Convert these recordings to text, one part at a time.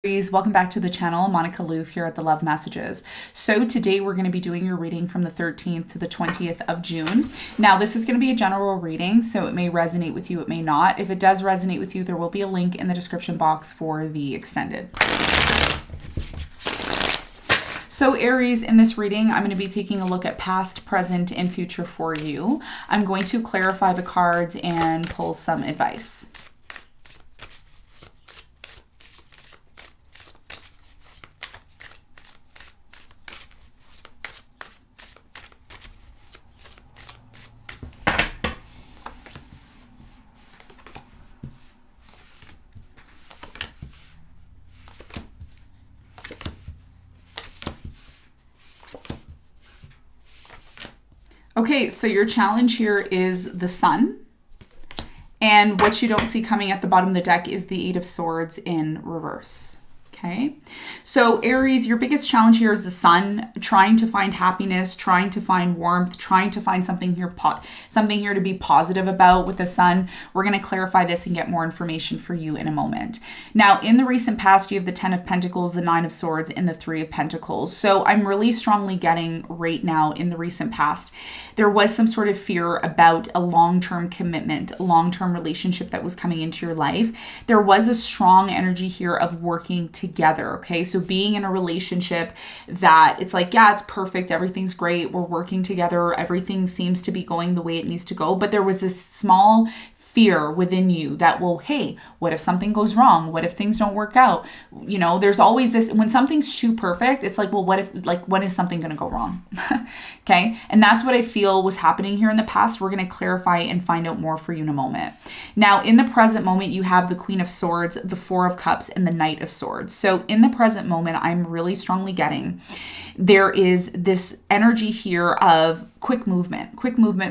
Aries, welcome back to the channel. Monica Loof here at the Love Messages. So today we're going to be doing your reading from the 13th to the 20th of June. Now this is going to be a general reading, so it may resonate with you, it may not. If it does resonate with you, there will be a link in the description box for the extended. So Aries, in this reading, I'm going to be taking a look at past, present, and future for you. I'm going to clarify the cards and pull some advice. Okay, so your challenge here is the Sun. And what you don't see coming at the bottom of the deck is the Eight of Swords in reverse. Okay, so Aries, your biggest challenge here is the Sun, trying to find happiness, trying to find warmth, trying to find something here to be positive about with the Sun. We're going to clarify this and get more information for you in a moment. Now, in the recent past, you have the Ten of Pentacles, the Nine of Swords, and the Three of Pentacles. So I'm really strongly getting right now in the recent past, there was some sort of fear about a long-term commitment, a long-term relationship that was coming into your life. There was a strong energy here of working together, okay? So being in a relationship that it's like, yeah, it's perfect, everything's great, we're working together, everything seems to be going the way it needs to go, but there was this small fear within you that, well, hey, what if something goes wrong? What if things don't work out? You know, there's always this, when something's too perfect, it's like, well, what if, like, when is something going to go wrong? Okay. And that's what I feel was happening here in the past. We're going to clarify and find out more for you in a moment. Now, in the present moment, you have the Queen of Swords, the Four of Cups, and the Knight of Swords. So in the present moment, I'm really strongly getting there is this energy here of quick movement,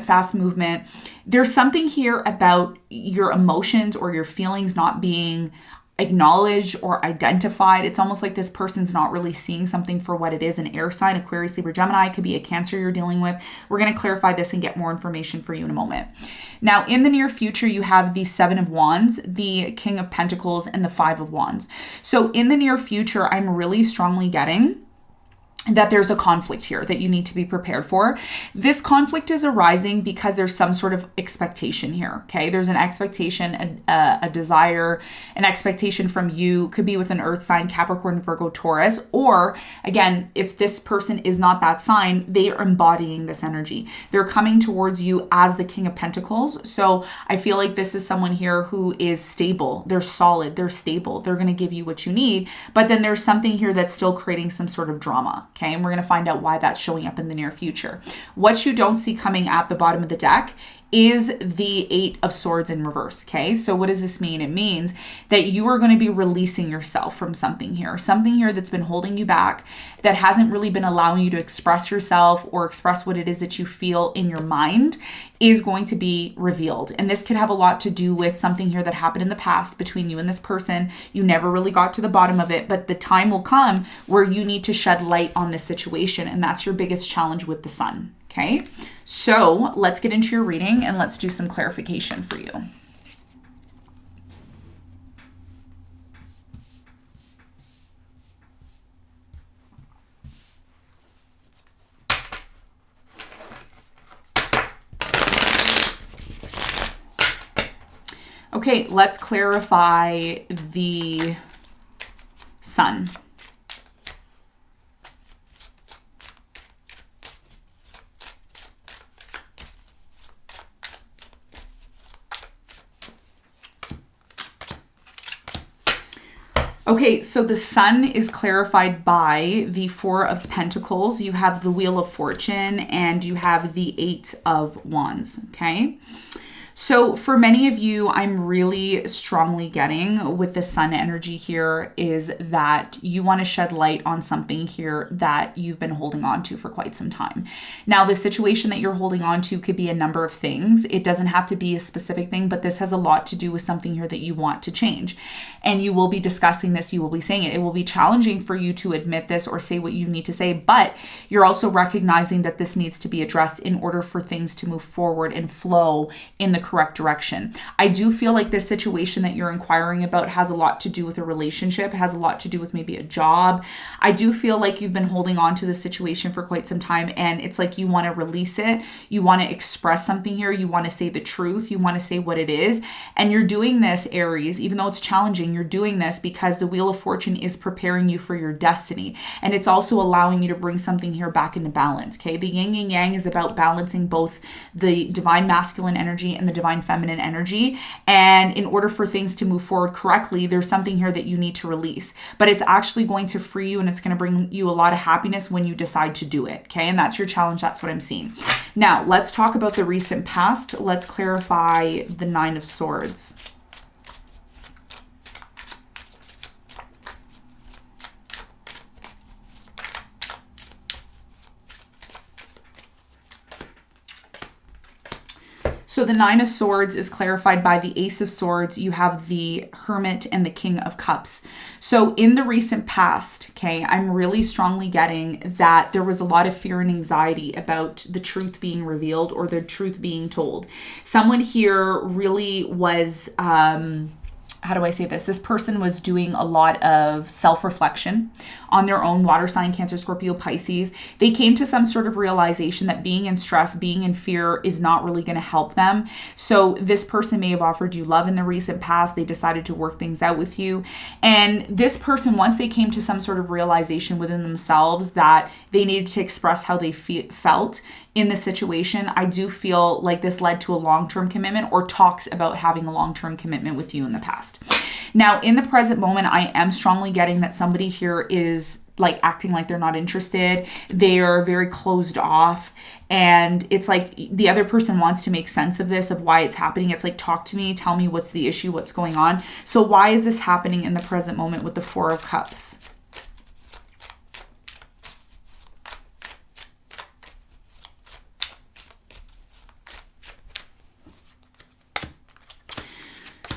fast movement. There's something here about your emotions or your feelings not being acknowledged or identified. It's almost like this person's not really seeing something for what it is. An air sign, Aquarius, Libra, Gemini, could be a Cancer you're dealing with. We're going to clarify this and get more information for you in a moment. Now, in the near future, you have the Seven of Wands, the King of Pentacles, and the Five of Wands. So in the near future, I'm really strongly getting that there's a conflict here that you need to be prepared for. This conflict is arising because there's some sort of expectation here, okay? There's an expectation, a desire, an expectation from you, could be with an earth sign, Capricorn, Virgo, Taurus, or again, if this person is not that sign, they are embodying this energy. They're coming towards you as the King of Pentacles. So I feel like this is someone here who is stable. They're solid, they're stable. They're going to give you what you need, but then there's something here that's still creating some sort of drama. Okay, and we're going to find out why that's showing up in the near future. What you don't see coming at the bottom of the deck is the Eight of Swords in reverse, okay? So what does this mean? It means that you are going to be releasing yourself from something here that's been holding you back, that hasn't really been allowing you to express yourself or express what it is that you feel in your mind is going to be revealed. And this could have a lot to do with something here that happened in the past between you and this person. You never really got to the bottom of it, but the time will come where you need to shed light on this situation. And that's your biggest challenge with the Sun. Okay, so let's get into your reading and let's do some clarification for you. Okay, let's clarify the Sun. Okay, so the Sun is clarified by the Four of Pentacles. You have the Wheel of Fortune and you have the Eight of Wands, okay? So for many of you, I'm really strongly getting with the Sun energy here is that you want to shed light on something here that you've been holding on to for quite some time. Now, the situation that you're holding on to could be a number of things. It doesn't have to be a specific thing, but this has a lot to do with something here that you want to change. And you will be discussing this, you will be saying it. It will be challenging for you to admit this or say what you need to say, but you're also recognizing that this needs to be addressed in order for things to move forward and flow in the correct direction. I do feel like this situation that you're inquiring about has a lot to do with a relationship, has a lot to do with maybe a job. I do feel like you've been holding on to this situation for quite some time, and it's like you want to release it. You want to express something here. You want to say the truth. You want to say what it is. And you're doing this, Aries, even though it's challenging, you're doing this because the Wheel of Fortune is preparing you for your destiny. And it's also allowing you to bring something here back into balance, okay? The yin and yang is about balancing both the divine masculine energy and the divine feminine energy. And in order for things to move forward correctly, there's something here that you need to release. But it's actually going to free you, and it's going to bring you a lot of happiness when you decide to do it, okay? And that's your challenge. That's what I'm seeing. Now, let's talk about the recent past. Let's clarify the Nine of Swords. So the Nine of Swords is clarified by the Ace of Swords. You have the Hermit and the King of Cups. So in the recent past, okay, I'm really strongly getting that there was a lot of fear and anxiety about the truth being revealed or the truth being told. Someone here really was, how do I say this? This person was doing a lot of self-reflection on their own, water sign, Cancer, Scorpio, Pisces. They came to some sort of realization that being in stress, being in fear is not really going to help them. So this person may have offered you love in the recent past. They decided to work things out with you. And this person, once they came to some sort of realization within themselves that they needed to express how they felt in the situation, I do feel like this led to a long-term commitment or talks about having a long-term commitment with you in the past. Now, in the present moment, I am strongly getting that somebody here is like acting like they're not interested. They are very closed off. And it's like the other person wants to make sense of this, of why it's happening. It's like, talk to me, tell me what's the issue, what's going on. So why is this happening in the present moment with the Four of Cups?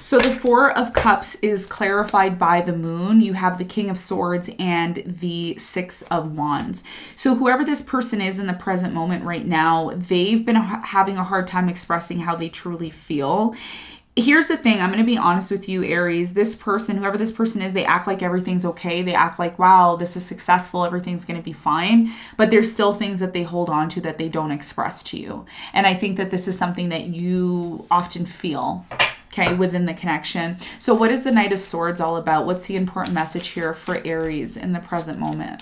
So the Four of Cups is clarified by the Moon. You have the King of Swords and the Six of Wands. So whoever this person is in the present moment right now, they've been having a hard time expressing how they truly feel. Here's the thing. I'm going to be honest with you, Aries. This person, whoever this person is, they act like everything's okay. They act like, wow, this is successful. Everything's going to be fine. But there's still things that they hold on to that they don't express to you. And I think that this is something that you often feel, okay, within the connection. So what is the Knight of Swords all about? What's the important message here for Aries in the present moment?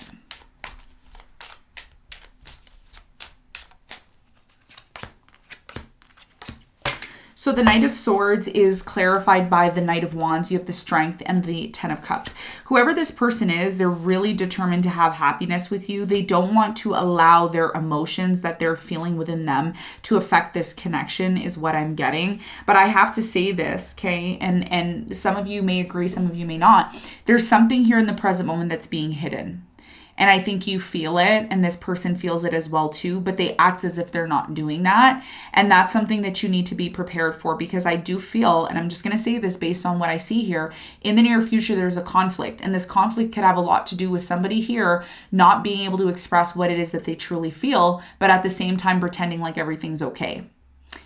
So the Knight of Swords is clarified by the Knight of Wands. You have the Strength and the Ten of Cups. Whoever this person is, they're really determined to have happiness with you. They don't want to allow their emotions that they're feeling within them to affect this connection, is what I'm getting. But I have to say this, okay, and some of you may agree, some of you may not. There's something here in the present moment that's being hidden. And I think you feel it, and this person feels it as well too, but they act as if they're not doing that. And that's something that you need to be prepared for, because I do feel, and I'm just going to say this based on what I see here, in the near future, there's a conflict. And this conflict could have a lot to do with somebody here not being able to express what it is that they truly feel, but at the same time pretending like everything's okay.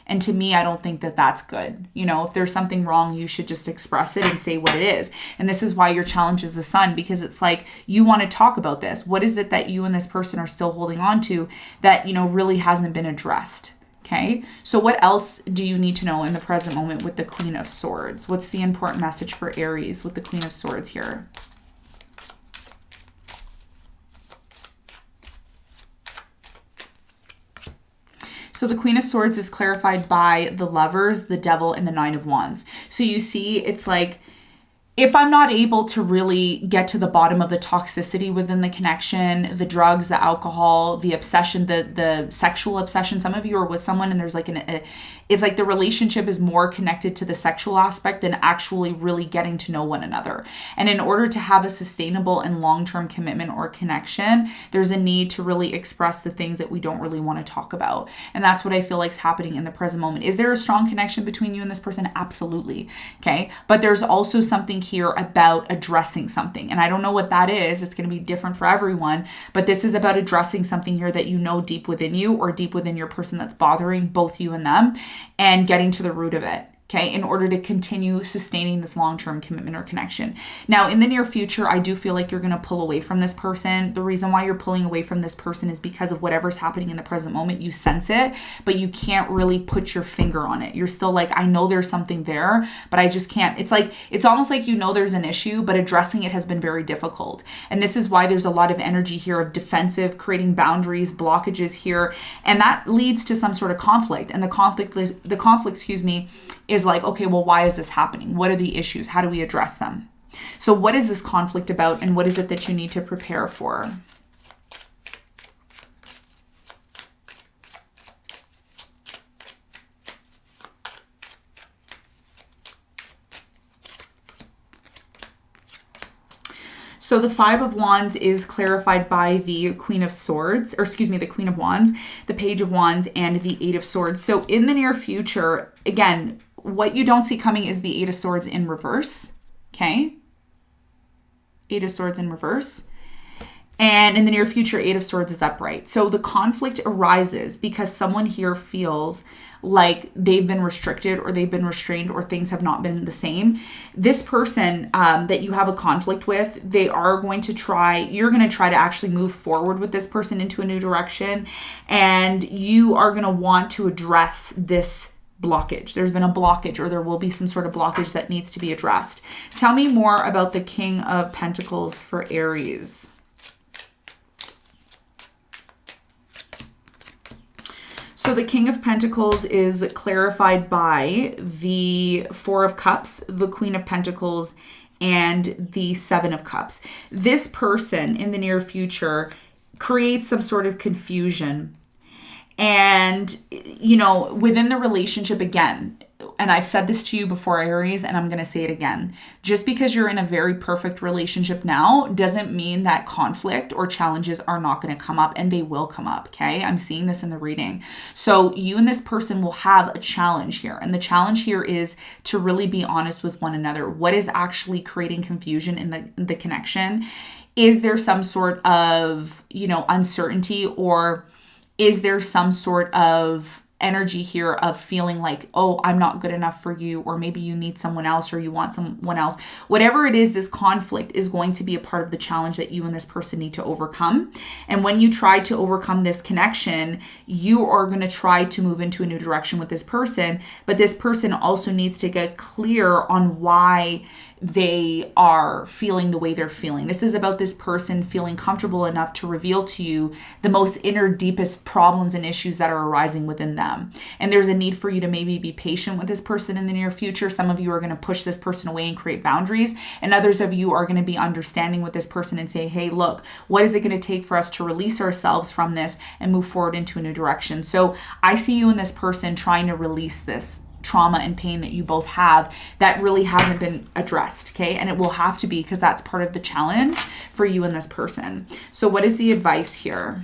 And to me, I don't think that that's good. You know, if there's something wrong, you should just express it and say what it is. And this is why your challenge is the Sun, because it's like, you want to talk about this. What is it that you and this person are still holding on to that, you know, really hasn't been addressed? Okay. So what else do you need to know in the present moment with the Queen of Swords? What's the important message for Aries with the Queen of Swords here? So the Queen of Swords is clarified by the Lovers, the Devil, and the Nine of Wands. So you see, it's like, if I'm not able to really get to the bottom of the toxicity within the connection, the drugs, the alcohol, the obsession, the sexual obsession, some of you are with someone and there's like it's like the relationship is more connected to the sexual aspect than actually really getting to know one another. And in order to have a sustainable and long-term commitment or connection, there's a need to really express the things that we don't really want to talk about. And that's what I feel like is happening in the present moment. Is there a strong connection between you and this person? Absolutely. Okay. But there's also something here about addressing something. And I don't know what that is. It's going to be different for everyone. But this is about addressing something here that you know deep within you or deep within your person that's bothering both you and them. and getting to the root of it. Okay, in order to continue sustaining this long-term commitment or connection. Now, in the near future, I do feel like you're going to pull away from this person. The reason why you're pulling away from this person is because of whatever's happening in the present moment. You sense it, but you can't really put your finger on it. You're still like, I know there's something there, but I just can't. It's like, it's almost like you know there's an issue, but addressing it has been very difficult. And this is why there's a lot of energy here of defensive, creating boundaries, blockages here, and that leads to some sort of conflict. And the conflict, is like, okay, well, why is this happening? What are the issues? How do we address them? So what is this conflict about, and what is it that you need to prepare for? So the Five of Wands is clarified by the Queen of Swords, or excuse me, the Queen of Wands, the Page of Wands, and the Eight of Swords. So in the near future, again, what you don't see coming is the Eight of Swords in reverse, okay? Eight of Swords in reverse. And in the near future, Eight of Swords is upright. So the conflict arises because someone here feels like they've been restricted or they've been restrained or things have not been the same. This person that you have a conflict with, they are going to try, you're going to try to actually move forward with this person into a new direction. And you are going to want to address this blockage. There's been a blockage, or there will be some sort of blockage that needs to be addressed. Tell me more about the King of Pentacles for Aries. So the King of Pentacles is clarified by the Four of Cups, the Queen of Pentacles, and the Seven of Cups. This person in the near future creates some sort of confusion. And, you know, within the relationship, again, and I've said this to you before, Aries, and I'm going to say it again. Just because you're in a very perfect relationship now doesn't mean that conflict or challenges are not going to come up, and they will come up, okay? I'm seeing this in the reading. So you and this person will have a challenge here, and the challenge here is to really be honest with one another. What is actually creating confusion in the connection? Is there some sort of, you know, uncertainty, or is there some sort of energy here of feeling like, oh, I'm not good enough for you, or maybe you need someone else, or you want someone else? Whatever it is, this conflict is going to be a part of the challenge that you and this person need to overcome. And when you try to overcome this connection, you are going to try to move into a new direction with this person, but this person also needs to get clear on why they are feeling the way they're feeling. This is about this person feeling comfortable enough to reveal to you the most inner, deepest problems and issues that are arising within them. And there's a need for you to maybe be patient with this person in the near future. Some of you are going to push this person away and create boundaries, and others of you are going to be understanding with this person and say, hey, look, what is it going to take for us to release ourselves from this and move forward into a new direction? So I see you and this person trying to release this trauma and pain that you both have that really hasn't been addressed, okay? And it will have to be, because that's part of the challenge for you and this person. So what is the advice here?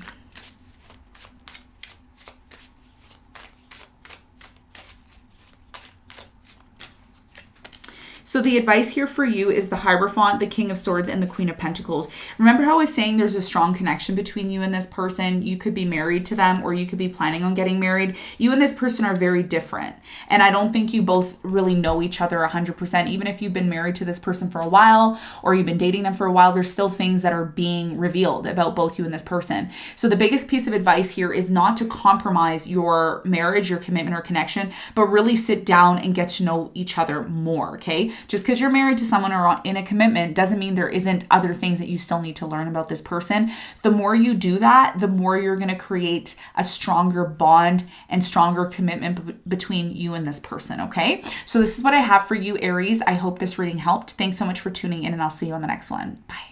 So the advice here for you is the Hierophant, the King of Swords, and the Queen of Pentacles. Remember how I was saying there's a strong connection between you and this person? You could be married to them, or you could be planning on getting married. You and this person are very different. And I don't think you both really know each other 100%. Even if you've been married to this person for a while, or you've been dating them for a while, there's still things that are being revealed about both you and this person. So the biggest piece of advice here is not to compromise your marriage, your commitment or connection, but really sit down and get to know each other more, okay? Just because you're married to someone or in a commitment doesn't mean there isn't other things that you still need to learn about this person. The more you do that, the more you're going to create a stronger bond and stronger commitment between you and this person, okay? So this is what I have for you, Aries. I hope this reading helped. Thanks so much for tuning in, and I'll see you on the next one. Bye.